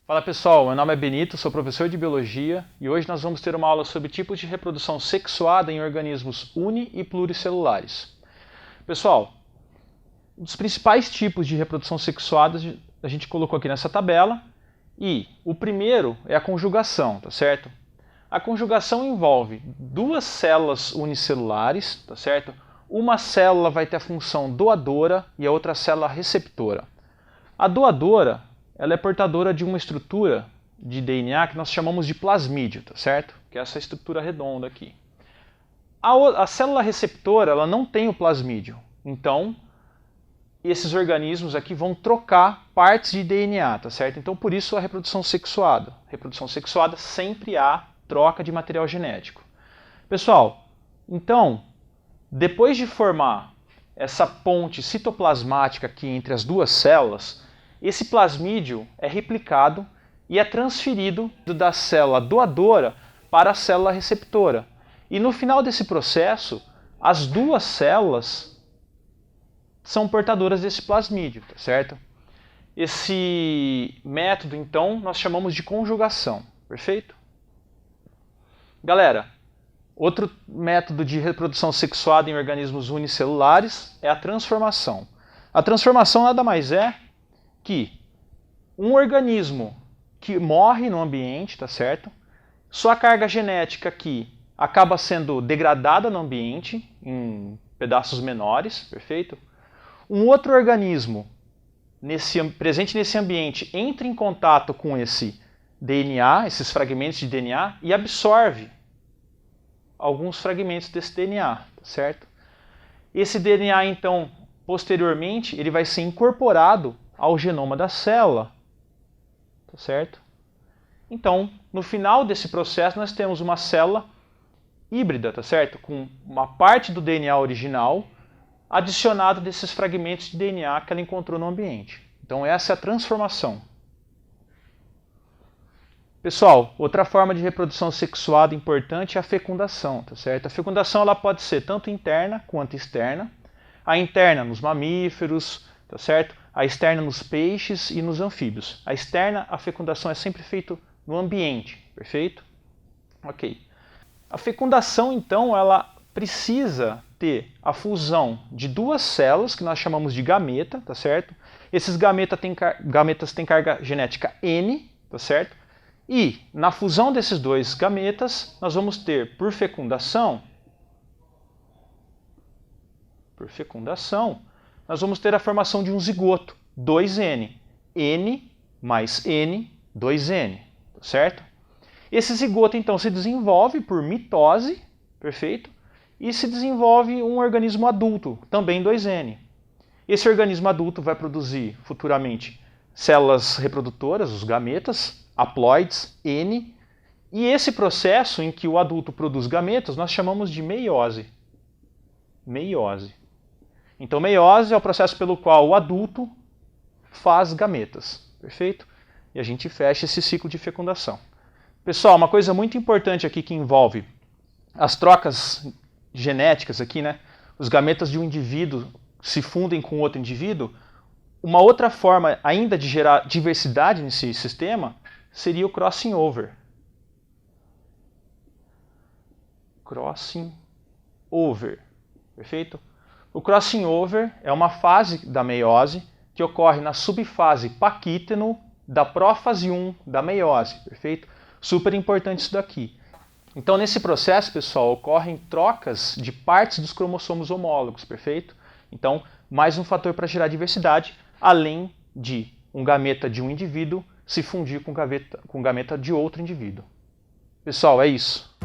Fala pessoal, meu nome é Benito, sou professor de Biologia e hoje nós vamos ter uma aula sobre tipos de reprodução sexuada em organismos uni- e pluricelulares. Pessoal, um dos principais tipos de reprodução sexuada a gente colocou aqui nessa tabela e o primeiro é a conjugação, tá certo? A conjugação envolve duas células unicelulares, tá certo? Uma célula vai ter a função doadora e a outra célula receptora. A doadora, ela é portadora de uma estrutura de DNA que nós chamamos de plasmídio, tá certo? Que é essa estrutura redonda aqui. A célula receptora, ela não tem o plasmídio. Então, esses organismos aqui vão trocar partes de DNA, tá certo? Então, por isso a reprodução sexuada. Reprodução sexuada sempre há troca de material genético. Pessoal, então, depois de formar essa ponte citoplasmática aqui entre as duas células, esse plasmídio é replicado e é transferido da célula doadora para a célula receptora. E no final desse processo, as duas células são portadoras desse plasmídio, tá certo? Esse método, então, nós chamamos de conjugação, perfeito? Galera, outro método de reprodução sexuada em organismos unicelulares é a transformação. A transformação nada mais é que um organismo que morre no ambiente, tá certo? Sua carga genética aqui acaba sendo degradada no ambiente em pedaços menores, perfeito? Um outro organismo presente nesse ambiente entra em contato com esse DNA, esses fragmentos de DNA, e absorve alguns fragmentos desse DNA, tá certo? Esse DNA, então, posteriormente, ele vai ser incorporado ao genoma da célula, tá certo? Então, no final desse processo, nós temos uma célula híbrida, tá certo? Com uma parte do DNA original adicionado desses fragmentos de DNA que ela encontrou no ambiente. Então, essa é a transformação. Pessoal, outra forma de reprodução sexuada importante é a fecundação, tá certo? A fecundação ela pode ser tanto interna quanto externa. A interna nos mamíferos, tá certo? A externa nos peixes e nos anfíbios. A externa, a fecundação é sempre feita no ambiente, perfeito? Ok. A fecundação, então, ela precisa ter a fusão de duas células, que nós chamamos de gameta, tá certo? Esses gametas têm carga genética N, tá certo? E, na fusão desses dois gametas, nós vamos ter, por fecundação, nós vamos ter a formação de um zigoto, 2N. N mais N, 2N, tá certo? Esse zigoto, então, se desenvolve por mitose, perfeito? E se desenvolve um organismo adulto, também 2N. Esse organismo adulto vai produzir, futuramente, células reprodutoras, os gametas, haploides, N. E esse processo em que o adulto produz gametas, nós chamamos de meiose. Meiose. Então, meiose é o processo pelo qual o adulto faz gametas, perfeito? E a gente fecha esse ciclo de fecundação. Pessoal, uma coisa muito importante aqui que envolve as trocas genéticas aqui, né? Os gametas de um indivíduo se fundem com outro indivíduo. Uma outra forma ainda de gerar diversidade nesse sistema seria o crossing over. Crossing over, perfeito? O crossing over é uma fase da meiose que ocorre na subfase paquíteno da prófase 1 da meiose, perfeito? Super importante isso daqui. Então, nesse processo, pessoal, ocorrem trocas de partes dos cromossomos homólogos, perfeito? Então, mais um fator para gerar diversidade, além de um gameta de um indivíduo se fundir com gameta de outro indivíduo. Pessoal, é isso.